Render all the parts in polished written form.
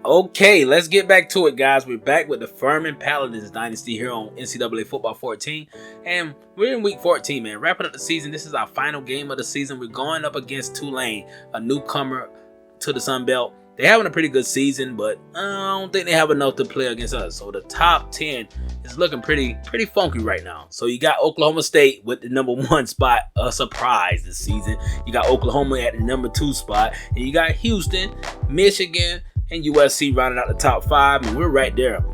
Okay, let's get back to it, guys. We're back with the Furman Paladins Dynasty here on NCAA Football 14. And we're in week 14, man. Wrapping up the season. This is our final game of the season. We're going up against Tulane, a newcomer to the Sun Belt. They're having a pretty good season, but I don't think they have enough to play against us. So the top 10 is looking pretty funky right now. So you got Oklahoma State with the #1 spot, a surprise this season. You got Oklahoma at the #2 spot. And you got Houston, Michigan, and USC rounding out the top 5, and we're right there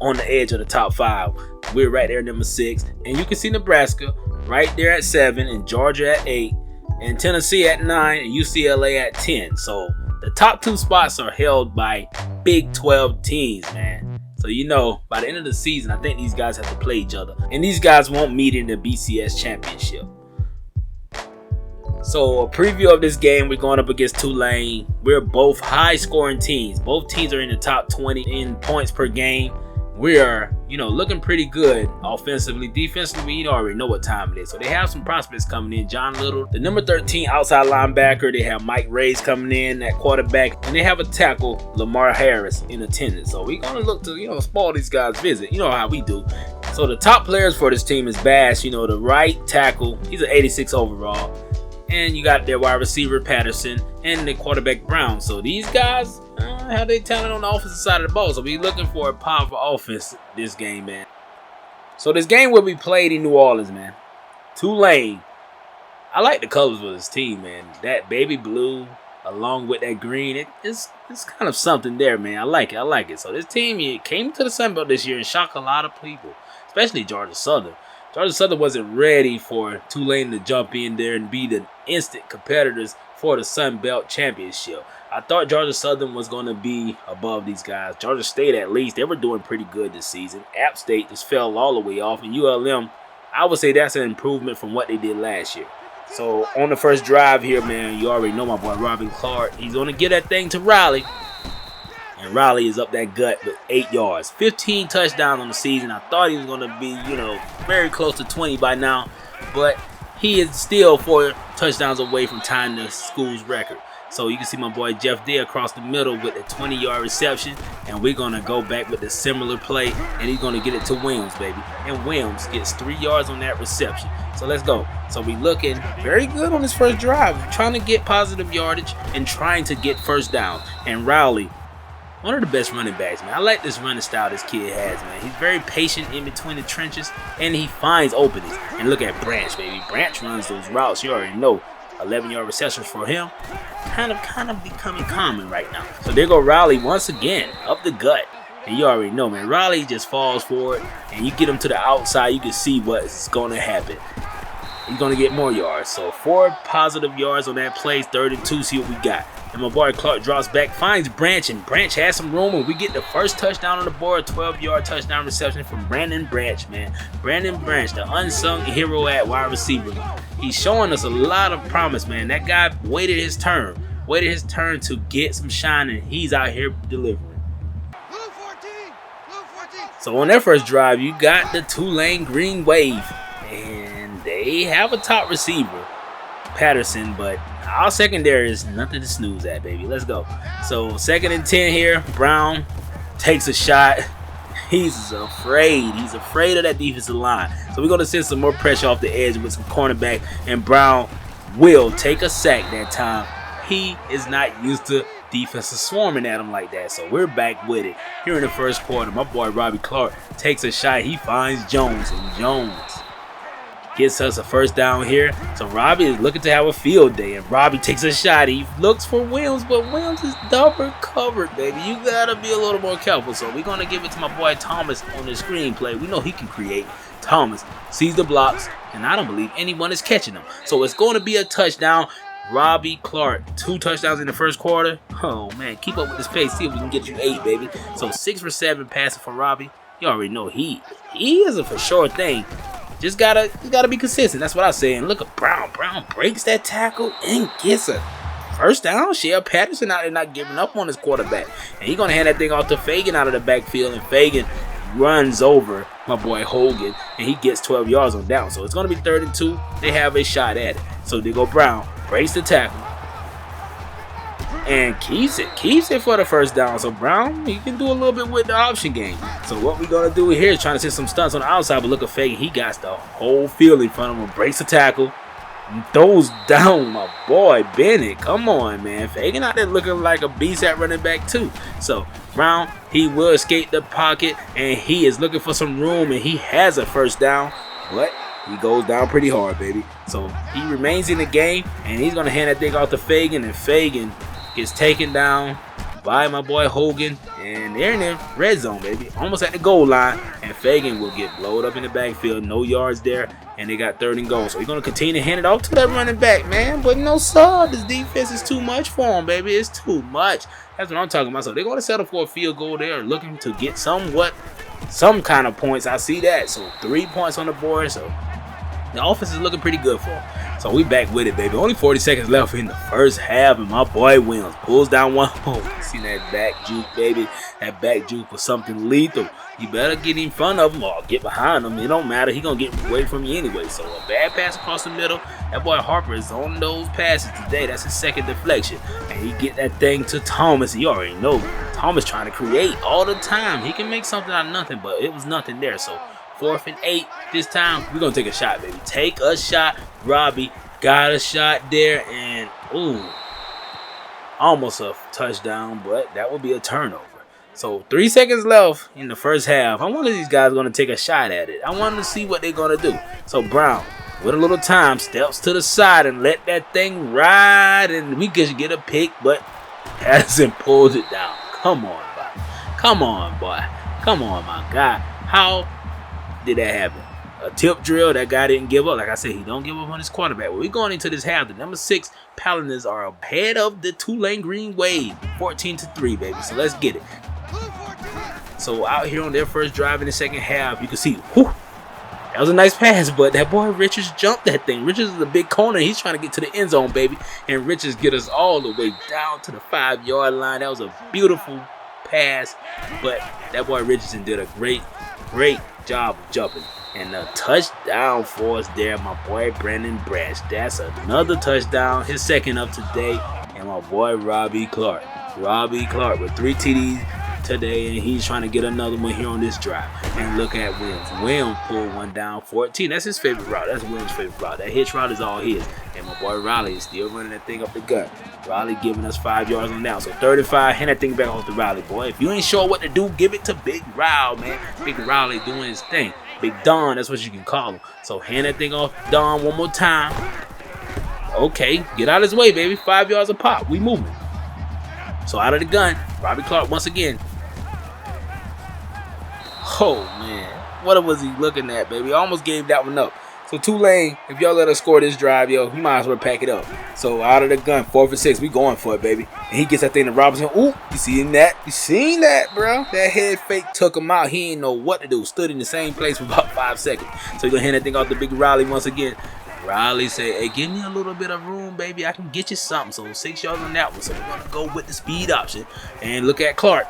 on the edge of the top 5. We're right there at #6, and you can see Nebraska right there at 7, and Georgia at 8, and Tennessee at 9, and UCLA at 10. So the top 2 spots are held by Big 12 teams, man. So you know, by the end of the season, I think these guys have to play each other, and these guys won't meet in the BCS championship. So a preview of this game, we're going up against Tulane. We're both high-scoring teams. Both teams are in the top 20 in points per game. We are, looking pretty good offensively. Defensively, you already know what time it is. So they have some prospects coming in. John Little, the #13 outside linebacker. They have Mike Ray's coming in at quarterback. And they have a tackle, Lamar Harris, in attendance. So we're going to look to, spoil these guys' visit. You know how we do. So the top players for this team is Bash, the right tackle. He's an 86 overall. And you got their wide receiver, Patterson, and the quarterback, Brown. So these guys have their talent on the offensive side of the ball. So we're looking for a powerful offense this game, man. So this game will be played in New Orleans, man. Tulane. I like the colors of this team, man. That baby blue along with that green, it's kind of something there, man. I like it. So this team came to the Sun Belt this year and shocked a lot of people, especially Georgia Southern. Georgia Southern wasn't ready for Tulane to jump in there and be the instant competitors for the Sun Belt Championship. I thought Georgia Southern was going to be above these guys. Georgia State, at least, they were doing pretty good this season. App State just fell all the way off. And ULM, I would say that's an improvement from what they did last year. So on the first drive here, man, you already know my boy Robbie Clark. He's going to get that thing to Riley. And Riley is up that gut with 8 yards. 15 touchdowns on the season. I thought he was going to be, very close to 20 by now. But he is still 4 touchdowns away from tying the school's record. So you can see my boy Jeff Day across the middle with a 20-yard reception. And we're going to go back with a similar play. And he's going to get it to Williams, baby. And Williams gets 3 yards on that reception. So let's go. So we're looking very good on this first drive. We're trying to get positive yardage and trying to get first down. And Riley, one of the best running backs, man. I like this running style this kid has, man. He's very patient in between the trenches, and he finds openings. And look at Branch, baby. Branch runs those routes. You already know. 11-yard receptions for him. Kind of becoming common right now. So there go Riley once again, up the gut. And you already know, man. Riley just falls for it, and you get him to the outside, you can see what's going to happen. He's going to get more yards. So 4 positive yards on that play. 3rd and 2, see what we got. And my boy Clark drops back, finds Branch, and Branch has some room, and we get the first touchdown on the board, 12-yard touchdown reception from Brandon Branch, man. Brandon Branch, the unsung hero at wide receiver. He's showing us a lot of promise, man. That guy waited his turn to get some shine, and he's out here delivering. So on their first drive, you got the Tulane Green Wave, and they have a top receiver, Patterson, but our secondary is nothing to snooze at, baby. Let's go. So 2nd and 10 here. Brown takes a shot. He's afraid. He's afraid of that defensive line. So we're going to send some more pressure off the edge with some cornerback. And Brown will take a sack that time. He is not used to defenses swarming at him like that. So we're back with it. Here in the first quarter, my boy Robbie Clark takes a shot. He finds Jones. And Jones gets us a first down here. So Robbie is looking to have a field day, and Robbie takes a shot. He looks for Williams, but Williams is double covered, baby. You gotta be a little more careful. So we're gonna give it to my boy Thomas on the screenplay. We know he can create. Thomas sees the blocks, and I don't believe anyone is catching him. So it's going to be a touchdown. Robbie Clark, 2 touchdowns in the first quarter. Oh man, keep up with this pace. See if we can get you 8, baby. So 6 for 7 passing for Robbie. You already know he is a for sure thing. Just gotta be consistent. That's what I'm saying. Look at Brown. Brown breaks that tackle and gets a first down. Shea Patterson out there not giving up on his quarterback. And he's gonna hand that thing off to Fagan out of the backfield. And Fagan runs over my boy Hogan, and he gets 12 yards on down. So it's gonna be 3rd and 2. They have a shot at it. So they go Brown, breaks the tackle. and keeps it for the first down. So Brown, he can do a little bit with the option game. So what we're gonna do here is trying to set some stunts on the outside, but look at Fagan. He got the whole field in front of him, breaks the tackle, and throws down my boy Bennett. Come on, man. Fagan out there looking like a beast at running back too. So Brown, he will escape the pocket, and he is looking for some room, and he has a first down, but he goes down pretty hard, baby. So he remains in the game, and he's gonna hand that thing off to Fagan, and Fagan gets taken down by my boy Hogan, and they're in the red zone, baby, almost at the goal line, and Fagan will get blowed up in the backfield, no yards there, and they got 3rd and goal. So he's gonna continue to hand it off to that running back, man. But no, sir, this defense is too much for him, baby. It's too much. That's what I'm talking about. So they're gonna settle for a field goal. They are looking to get some kind of points. I see that. So 3 points on the board. So the offense is looking pretty good for him. So we back with it, baby. Only 40 seconds left in the first half, and my boy Williams pulls down one. Oh, see that back juke, baby. That back juke was something lethal. You better get in front of him or get behind him. It don't matter. He gonna get away from you anyway. So a bad pass across the middle. That boy Harper is on those passes today. That's his 2nd deflection. And he get that thing to Thomas. You already know. Thomas trying to create all the time. He can make something out of nothing, but it was nothing there. So 4th and 8 this time. We're going to take a shot, baby. Take a shot. Robbie got a shot there. And, ooh, almost a touchdown, but that will be a turnover. So 3 seconds left in the first half. I wonder if these guys are going to take a shot at it. I want to see what they're going to do. So Brown, with a little time, steps to the side and let that thing ride. And we could get a pick, but hasn't pulled it down. Come on, boy. Come on, boy. Come on, my guy. How did that happen? A tip drill. That guy didn't give up. Like I said, he don't give up on his quarterback. Well, we're going into this half. The number 6 Paladins are ahead of the Tulane Green Wave, 14-3, baby. So let's get it. So out here on their first drive in the second half, you can see, whew, that was a nice pass, but that boy Richards jumped that thing. Richards is a big corner. He's trying to get to the end zone, baby. And Richards get us all the way down to the 5-yard line. That was a beautiful pass, but that boy Richardson did a great job of jumping. And a touchdown for us there, my boy Brandon Brash. That's another touchdown, his 2nd of today. And my boy Robbie Clark. Robbie Clark with 3 TDs today, and he's trying to get another one here on this drive. And look at Williams. Williams pulled one down, 14. That's his favorite route. That's Williams' favorite route. That hitch route is all his. And my boy Riley is still running that thing up the gut. Riley giving us 5 yards on down. So 35, hand that thing back off to Riley, boy. If you ain't sure what to do, give it to Big Riley, man. Big Riley doing his thing. Big Don, that's what you can call him. So hand that thing off Don one more time. Okay, get out of his way, baby. 5 yards a pop. We moving. So out of the gun, Robbie Clark once again. Oh, man. What was he looking at, baby? Almost gave that one up. So Tulane, if y'all let us score this drive, yo, we might as well pack it up. So out of the gun, 4th and 6. We going for it, baby. And he gets that thing to Robinson. Ooh, you seen that? You seen that, bro? That head fake took him out. He didn't know what to do. Stood in the same place for about 5 seconds. So he's going to hand that thing off to Big Riley once again. Riley said, hey, give me a little bit of room, baby. I can get you something. So 6 yards on that one. So we're going to go with the speed option. And look at Clark.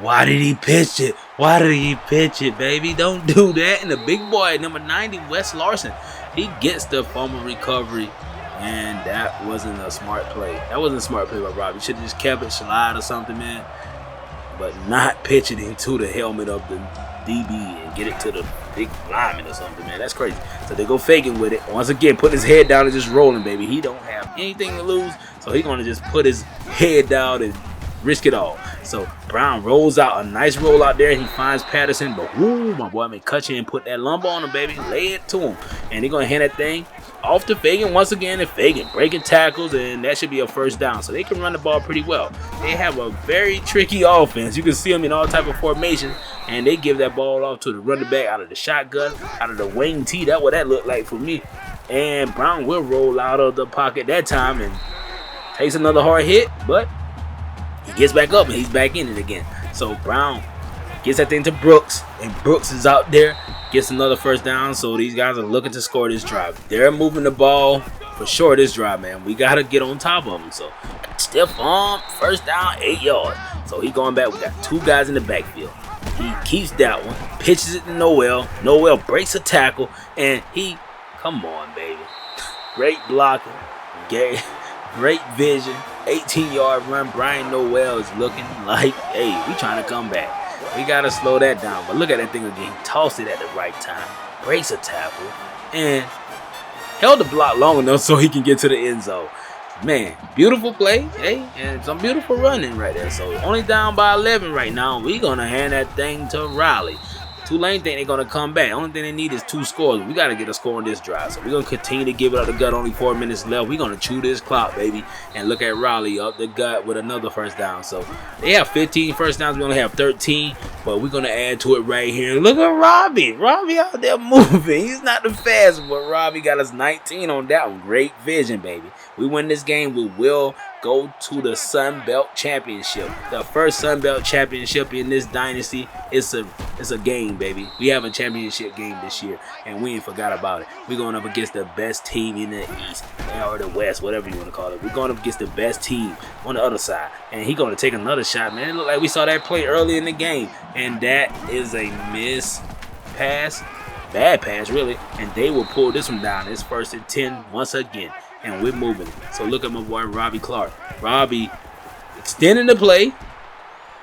Why did he pitch it? Why did he pitch it, baby? Don't do that. And the big boy, number 90, Wes Larson, he gets the fumble recovery. And that wasn't a smart play. That wasn't a smart play by Robbie. Should have just kept it, slide or something, man. But not pitching into the helmet of the DB and get it to the big lineman or something, man. That's crazy. So they go faking with it. Once again, put his head down and just rolling, baby. He don't have anything to lose. So he's going to just put his head down and risk it all. So Brown rolls out a nice roll out there. He finds Patterson, but whoo, my boy McCutcheon and put that lumber on him, baby. Lay it to him. And they're going to hand that thing off to Fagan once again. And Fagan breaking tackles, and that should be a first down. So they can run the ball pretty well. They have a very tricky offense. You can see them in all type of formations, and they give that ball off to the running back out of the shotgun, out of the wing tee. That's what that looked like for me. And Brown will roll out of the pocket that time and takes another hard hit, but he gets back up and he's back in it again. So Brown gets that thing to Brooks, and Brooks is out there, gets another first down. So these guys are looking to score this drive. They're moving the ball for sure this drive, man. We got to get on top of them. So stiff arm, first down, 8 yards. So he going back. We got 2 guys in the backfield. He keeps that one, pitches it to Noel. Noel breaks a tackle, and he, come on, baby. Great blocking, great vision. 18-yard run. Brian Noel is looking like, hey, we trying to come back. We got to slow that down. But look at that thing again. He tossed it at the right time. Breaks a tackle. And held the block long enough so he can get to the end zone. Man, beautiful play, hey, and some beautiful running right there. So only down by 11 right now. We gonna hand that thing to Riley. Tulane think they're gonna come back. Only thing they need is 2 scores. We gotta get a score on this drive. So we're gonna continue to give it up the gut. Only 4 minutes left. We're gonna chew this clock, baby, and look at Riley up the gut with another first down. So they have 15 first downs. We only have 13, but we're gonna add to it right here. Look at Robbie. Robbie out there moving. He's not the fastest, but Robbie got us 19 on that one. Great vision, baby. We win this game, we will go to the Sun Belt Championship. The first Sun Belt Championship in this dynasty. It's a game, baby. We have a championship game this year, and we ain't forgot about it. We're going up against the best team in the East, or the West, whatever you want to call it. We're going up against the best team on the other side, and he's going to take another shot, man. It looked like we saw that play early in the game, and that is a miss pass, bad pass, really, and they will pull this one down. It's 1st and 10 once again. And we're moving. So look at my boy Robbie Clark. Robbie extending the play.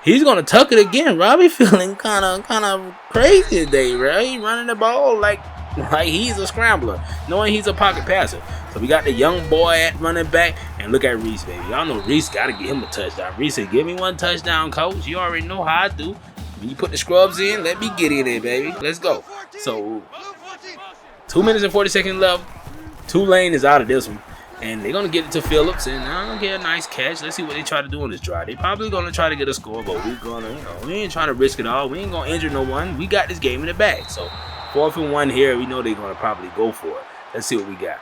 He's gonna tuck it again. Robbie feeling kind of crazy today, right? He running the ball like he's a scrambler, knowing he's a pocket passer. So we got the young boy at running back, and look at Reese, baby. Y'all know Reese gotta get him a touchdown. Reese said, "Give me 1 touchdown, coach." You already know how I do. When you put the scrubs in, let me get in there, baby. Let's go. So 2 minutes and 40 seconds left. Tulane is out of this one. And they're going to get it to Phillips, and I'm going to get a nice catch. Let's see what they try to do on this drive. They probably going to try to get a score, but we're going to, we ain't trying to risk it all. We ain't going to injure no one. We got this game in the bag. So 4th and 1 here. We know they're going to probably go for it. Let's see what we got.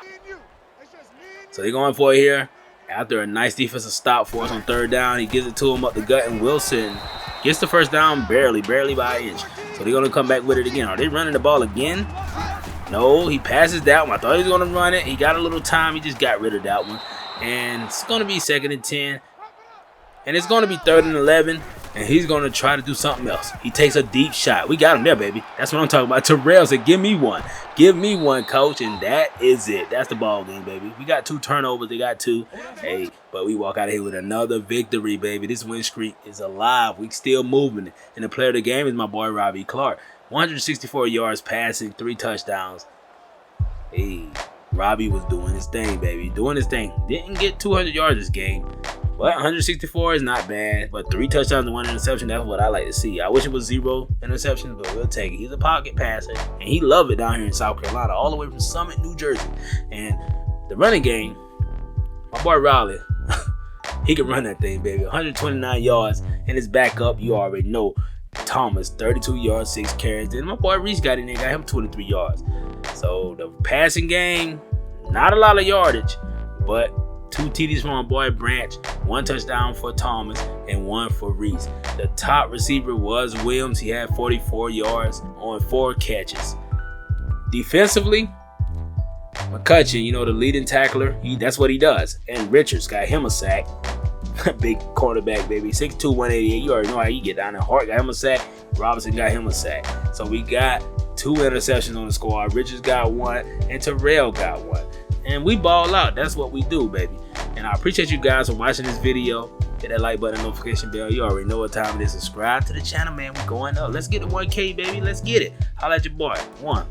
So they're going for it here. After a nice defensive stop for us on 3rd down, he gives it to him up the gut, and Wilson gets the first down barely by an inch. So they're going to come back with it again. Are they running the ball again? No, he passes that one. I thought he was going to run it. He got a little time. He just got rid of that one. And it's going to be 2nd and 10. And it's going to be 3rd and 11. And he's going to try to do something else. He takes a deep shot. We got him there, baby. That's what I'm talking about. Terrell said, "Give me one. Give me one, coach." And that is it. That's the ball game, baby. We got 2 turnovers. They got 2. Hey, but we walk out of here with another victory, baby. This win streak is alive. We still moving it. And the player of the game is my boy, Robbie Clark. 164 yards passing, 3 touchdowns. Hey, Robbie was doing his thing, baby. Doing his thing. Didn't get 200 yards this game. But 164 is not bad. But 3 touchdowns and 1 interception, that's what I like to see. I wish it was 0 interceptions, but we'll take it. He's a pocket passer, and he loved it down here in South Carolina, all the way from Summit, New Jersey. And the running game, my boy Riley, he can run that thing, baby. 129 yards, and his backup, you already know. Thomas, 32 yards, 6 carries. Then my boy Reese got in there, got him 23 yards. So the passing game, not a lot of yardage, but 2 TDs from my boy Branch, 1 touchdown for Thomas, and 1 for Reese. The top receiver was Williams. He had 44 yards on 4 catches. Defensively, McCutcheon, you know, the leading tackler, that's what he does. And Richards got him a sack. Big cornerback, baby. 6'2", 188. You already know how you get down there. Hart got him a sack. Robinson got him a sack. So we got 2 interceptions on the squad. Richards got 1, and Terrell got 1. And we ball out. That's what we do, baby. And I appreciate you guys for watching this video. Hit that like button, notification bell. You already know what time it is. Subscribe to the channel, man. We're going up. Let's get to 1K, baby. Let's get it. Holla at your boy. 1.